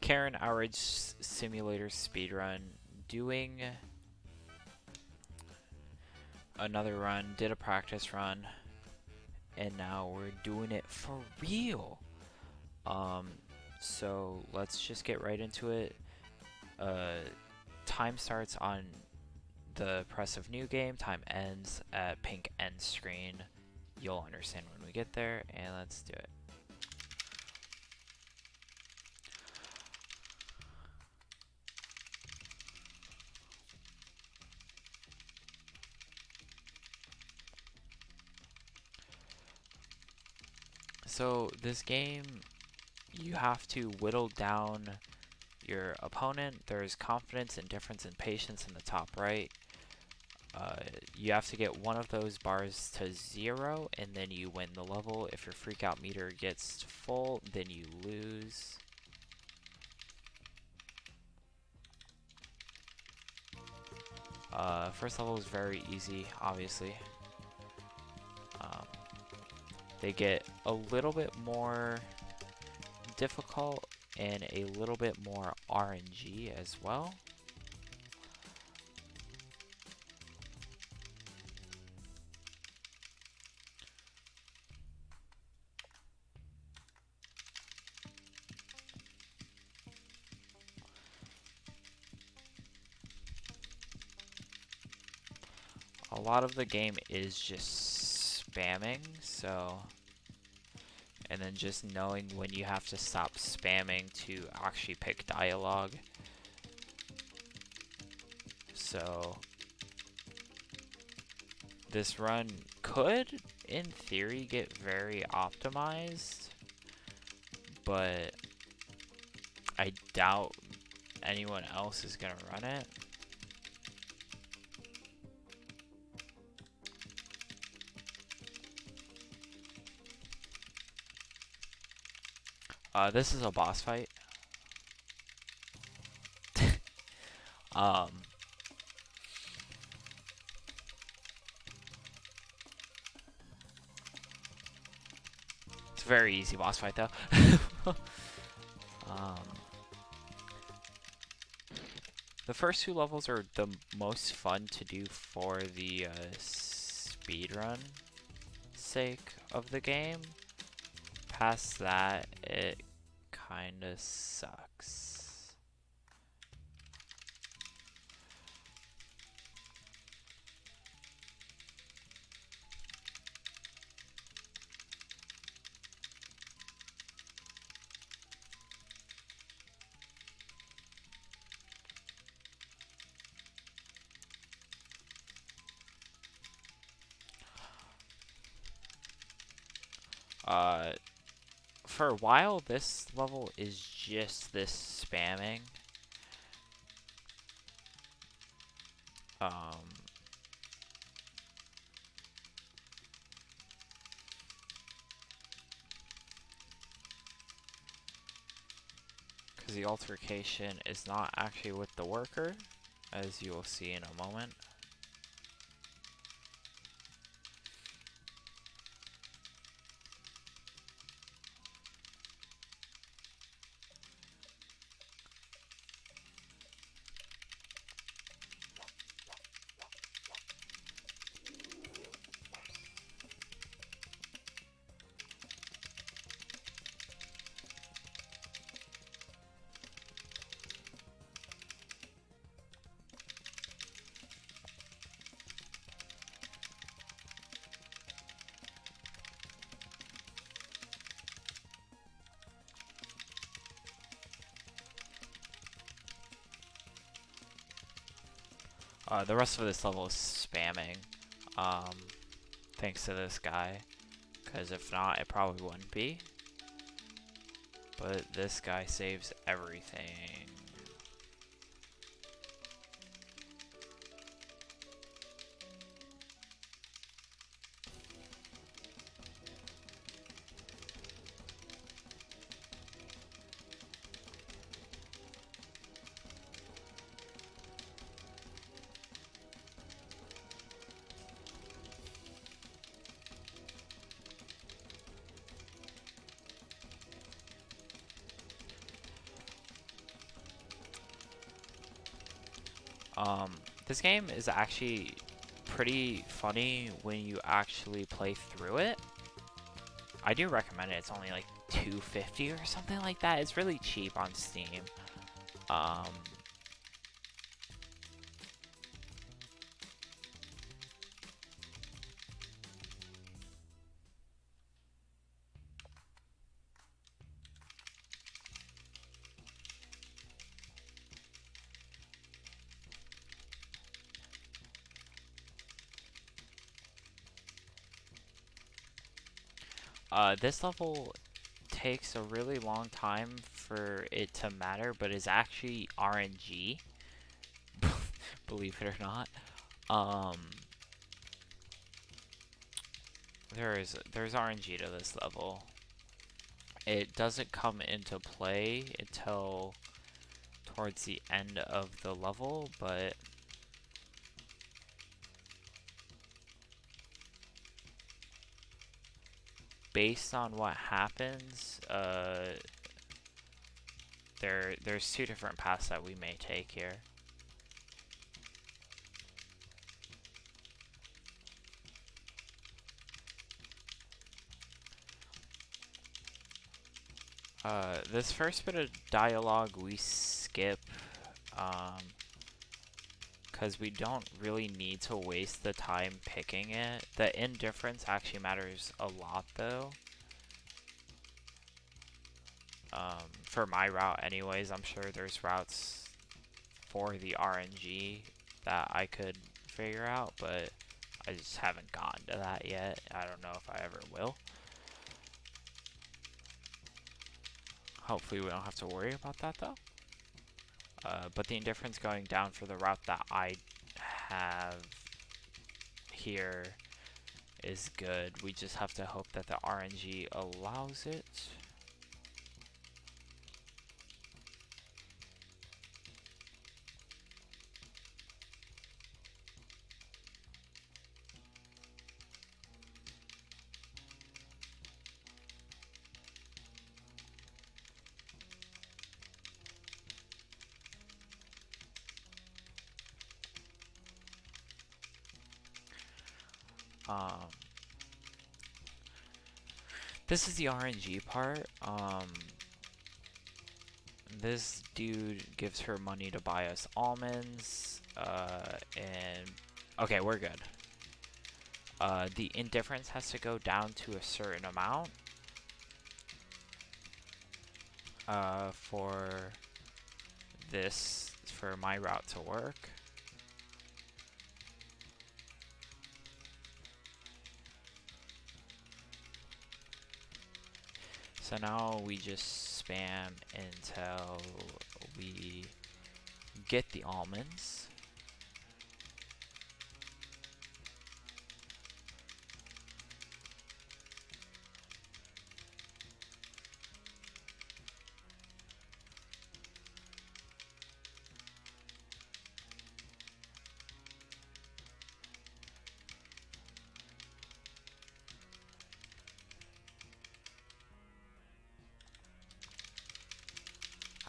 Karen Outrage Simulator speedrun, doing another run, did a practice run, and now we're doing it for real. So let's just get right into it. Time starts on the press of new game, time ends at pink end screen. You'll understand when we get there, and let's do it. So this game, you have to whittle down your opponent. There's confidence, indifference, and patience in the top right. You have to get one of those bars to 0, and then you win the level. If your freak out meter gets full, then you lose. First level is very easy, obviously. They get a little bit more difficult and a little bit more RNG as well. A lot of the game is just spamming, so, and then just knowing when you have to stop spamming to actually pick dialogue. So this run could, in theory, get very optimized, but I doubt anyone else is gonna run it. This is a boss fight. It's a very easy boss fight, though. The first 2 levels are the most fun to do for the speedrun sake of the game. Past that, it kinda sucks. For a while, this level is just this spamming. Because the altercation is not actually with the worker, as you will see in a moment. The rest of this level is spamming, thanks to this guy, because if not, it probably wouldn't be. But this guy saves everything. Um, this game is actually pretty funny when you actually play through it. I do recommend it. It's only like $2.50 or something like that. It's really cheap on Steam. Um, this level takes a really long time for it to matter, but is actually RNG, believe it or not. Um, there's RNG to this level. It doesn't come into play until towards the end of the level, but based on what happens, there's two different paths that we may take here. This first bit of dialogue we skip, because we don't really need to waste the time picking it. The indifference actually matters a lot, though. For my route anyways, I'm sure there's routes for the RNG that I could figure out, but I just haven't gotten to that yet. I don't know if I ever will. Hopefully we don't have to worry about that, though. But the indifference going down for the route that I have here is good. We just have to hope that the RNG allows it. Um, this is the RNG part. This dude gives her money to buy us almonds, and okay, we're good. The indifference has to go down to a certain amount, for my route to work. So now we just spam until we get the almonds.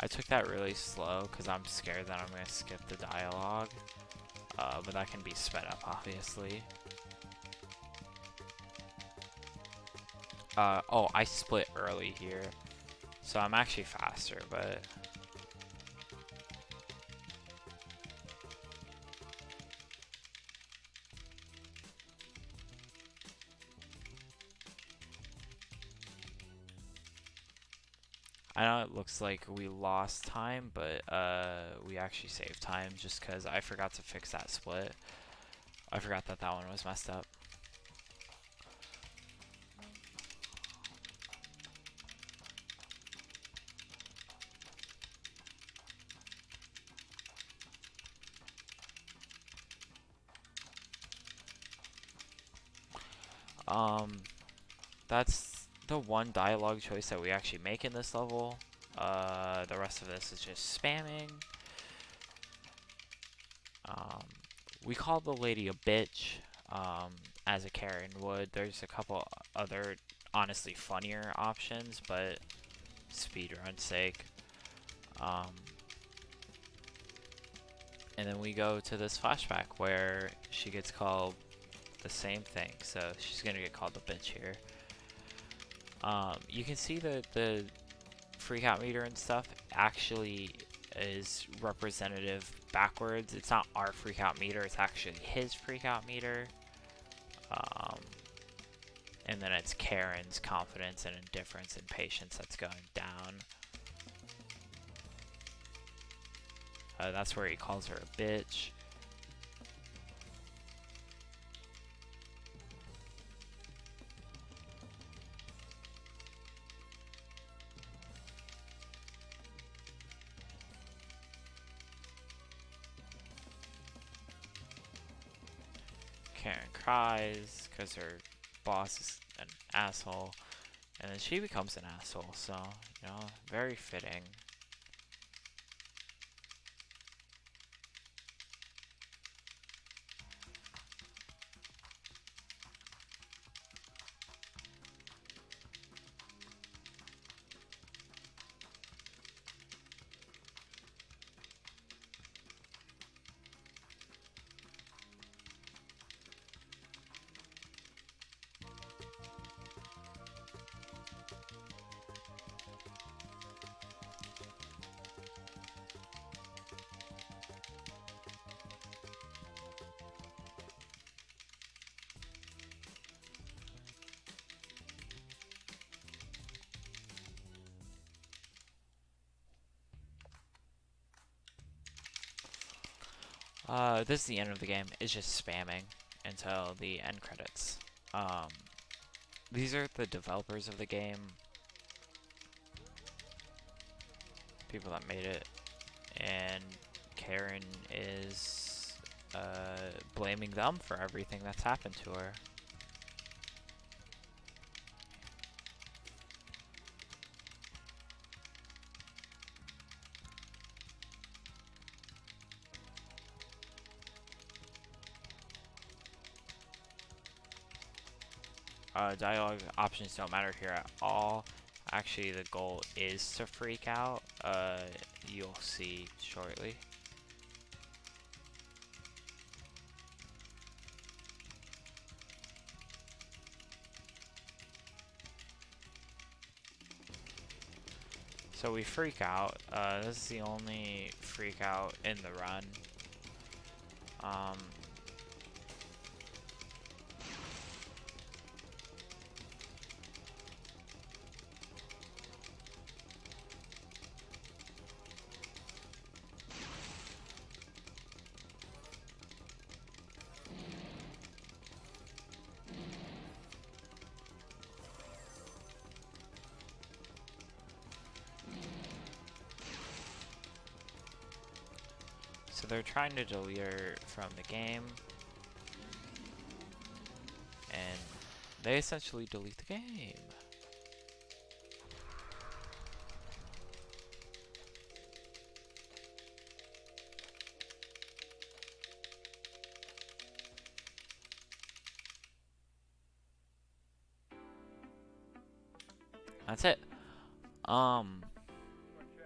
I took that really slow because I'm scared that I'm going to skip the dialogue, but that can be sped up, obviously. Oh, I split early here, so I'm actually faster, but... I know it looks like we lost time, but we actually saved time just because I forgot to fix that split. I forgot that that one was messed up. That's the one dialogue choice that we actually make in this level. The rest of this is just spamming. We call the lady a bitch, as a Karen would. There's a couple other, honestly, funnier options, but speedrun's sake. And then we go to this flashback where she gets called the same thing. So she's gonna get called a bitch here. You can see that the freak out meter and stuff actually is representative backwards. It's not our freak out meter, it's actually his freak out meter. And then it's Karen's confidence and indifference and patience that's going down. That's where he calls her a bitch. Karen cries because her boss is an asshole, and then she becomes an asshole, so, you know, very fitting. This is the end of the game. It's just spamming until the end credits. These are the developers of the game. People that made it. And Karen is blaming them for everything that's happened to her. Dialogue options don't matter here at all. Actually, the goal is to freak out. You'll see shortly. So we freak out. This is the only freak out in the run. So they're trying to delete her from the game. And they essentially delete the game. That's it.